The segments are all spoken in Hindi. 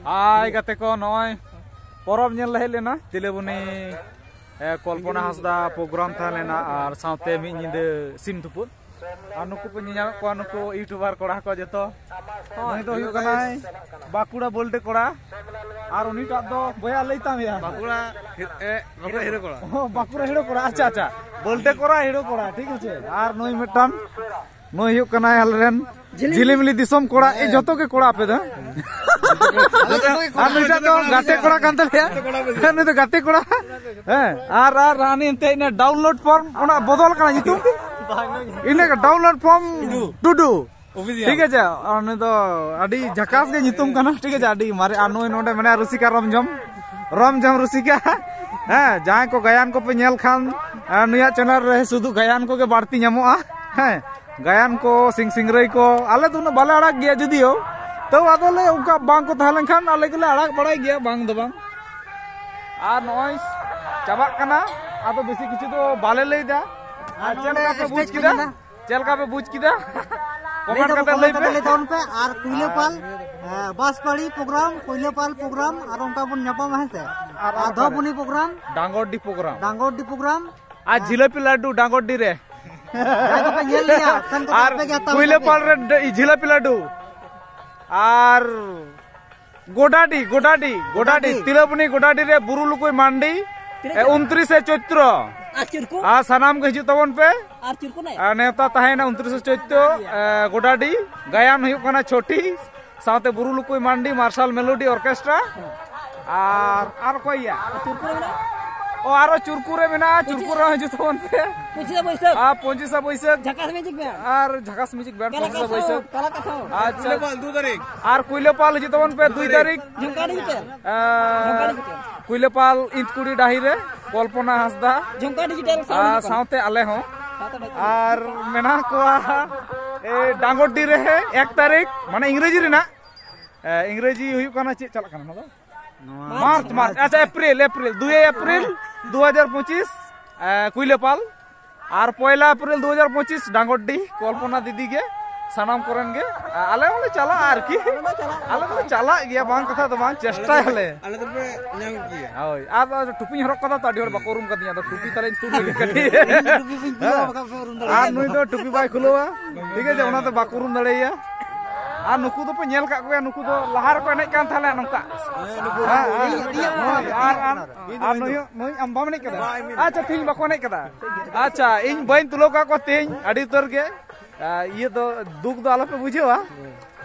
Ai kate ko noy porab nyel head lena Tilebuni Kolpona Hasda program tha lena ar saute mi nyinde sim tuput anuku penyanya ko anuku youtuber kora ko jeto noi do huyuk kanai Bakura bolte kora ar uni ta do boya leitam ya Bakura hero kora Bakura hero kora acha acha bolte kora hero kora ठीक আছে আর নই মিটান নই huyuk kanai halren জিলিমিলি দিসম কোড়া এই যত কে কোড়া আপে দা আর নইটা তো গাতে কোড়া কানতে লিয়া নই তো গাতে কোড়া হ্যাঁ আর রানি এতে ইনা ডাউনলোড ফর্ম ওনা বদল কানা জিতু ইনা ডাউনলোড ফর্ম টুডু ঠিক আছে আর নই তো আডি ঝাকাস গে নিতুম কানা ঠিক আছে আডি মারে আর নই নোডে মানে রুসিকা রমজম রুসিকা হ্যাঁ যাই কো গায়ান কো পে নেল খান নুয়া চ্যানেল রে শুধু গায়ান কো গে বাড়তি নামোয়া হ্যাঁ गायन को सिंगरई को आले तो बाले आड़क गया जदियो तो आदोले उनका बांग को तहलन खान आले को आड़क बड़ाई गया बांग दो बांग आ नॉइस चाबाक कना आदो बेसी किछु तो बाले लेदा आ चल का पे बुझ किदा कमेंट करते ले टाउन पे और कुइलेपाल बासपाड़ी प्रोग्राम कुइलेपाल प्रोग्राम और उनका बन न्यापम है से और आधोपुनी प्रोग्राम डांगोडी प्रोग्राम आज जिलेपी लड्डू डांगोडी रे আর কুইলেপাল রে জিলাপি লাড্ডু আর গোডাডি তিলবনি গোডাডি রে বুরুলুকুই মান্ডি 29 চৈত্র আর সানাম কে হিজু তবন পে আর নেতা তাহেনা 29 চৈত্র গোডাডি গায়ান হুয়ুক কানা ছোটি সাথে বুরুলুকুই মান্ডি মার্শাল মেলোডি অর্কেস্ট্রা আর কইয়া ओ आरो चुरकुरे में ना चुरकुरे हिजु तबन पे 25 बैसाख झकास म्यूजिक बैंड और झकास म्यूजिक बैंड 25 बैसाख अच्छा 2 तारीख और कुइलेपाल हिजु तबन पे 2 तारीख झुमकाडी कुइलेपाल इंतकुड़ी डाही रे कल्पना हासदा झुमका डिजिटल साउते आले हो और मेना को ए डांगोडी रे 1 तारीख माने इंग्रेजी रे ना इंग्रेजी हुयु काना चे चला काना ना मार्च अच्छा अप्रैल 2 अप्रैल 2025 कुइलेपाल और 1 अप्रैल 2025 डांगोडी कल्पना दीदी के सानाम करन गे आले वाले चला आर की आले तो चला गया बांग कथा तो बांग चेष्टा हले आले तो पे न्याम किया ओय आ टुपी हरक कथा तो अडी हर बाकोरुम कदिया तो टुपी तले टुपी कटी आ नुई तो टुपी बाय खुलोवा ठीक है ओना तो बाकोरुम दड़ेया आ नुकु तो पे नेल का को नुकु तो लहार को एने कान थाले नंका आ नोय अम बाम ने कदा अच्छा तीन बाको ने कदा अच्छा इन बइन तुलो का को तीन अडी तोर के ये तो दुख दो आलो पे बुझेवा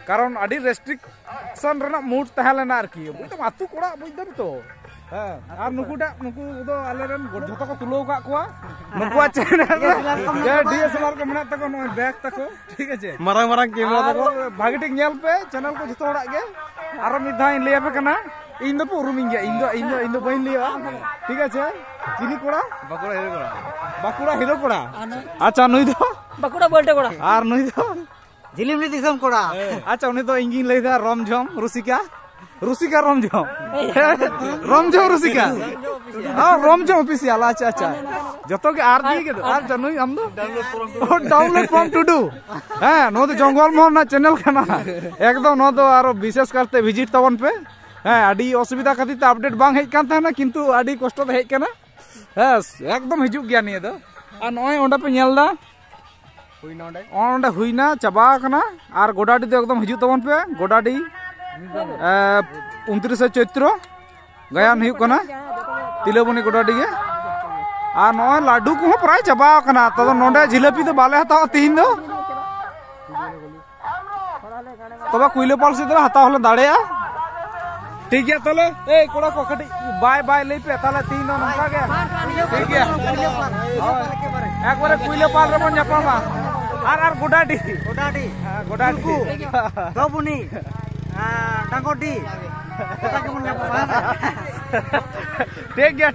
कारण अडी रेस्ट्रिक्शन रना मूड तहलेना आर की तो आतु कोड़ा बुझदम तो আর নুকু দো আলেরেন যত কো তুলো কা কোয়া নুকুয়া চ্যানেল রে ডিএসএলআর কো মেনা তাকো নয় ব্যাগ তাকো ঠিক আছে মারাং ক্যামেরা তাকো ভাগে ঠিক নেল पे चैनल को जतो हड़ा गे आरो मिद धाइन ले पे कना इन दो पुरुमिंग गे इन दो बइन लिया ठीक আছে চিনি কোড়া বাকুড়া হিরো কোড়া আচ্ছা নই দো বাকুড়া বলতে কোড়া আর নই দো জিলিমলি দিসম কোড়া আচ্ছা উনি তো ইঞ্জিন লইদা রমঝম रुसिका रमझम रुसिका हां रमझम ऑफिशियल अच्छा जतो के आर दी के आर जनुई हम डाउनलोड फॉर्म टू डू हां नो तो जंगल मोहन ना चैनल खाना एकदम नो तो आरो विशेष करते विजिट तवन पे हां आडी असुविधा खातिर ते अपडेट बांग हेज कान थाना किंतु आडी कष्ट तो हेज काना हां एकदम हिजु गया निया दो आ नय ओंडा पे नेलदा हुईना चाबा काना आर गोडाडी तो एकदम हिजु तवन पे गोडाडी 29 चैत्र गायन हुयुक कना तिलबनी गोडाडी गे आ नय लाडू को प्राय चाबा कना तो नोडे जिलेपी तो बाले हताव तीन दो तबे कुइलेपाल से तो हताव हले दाड़ेया ठीक है तले ए कोड़ा को खटी बाय ले पे तले तीन दो नंका गे ठीक है एक बारे कुइलेपाल रे बन जापामा आर गोडाडी दबुनी डांगोडी ठीक है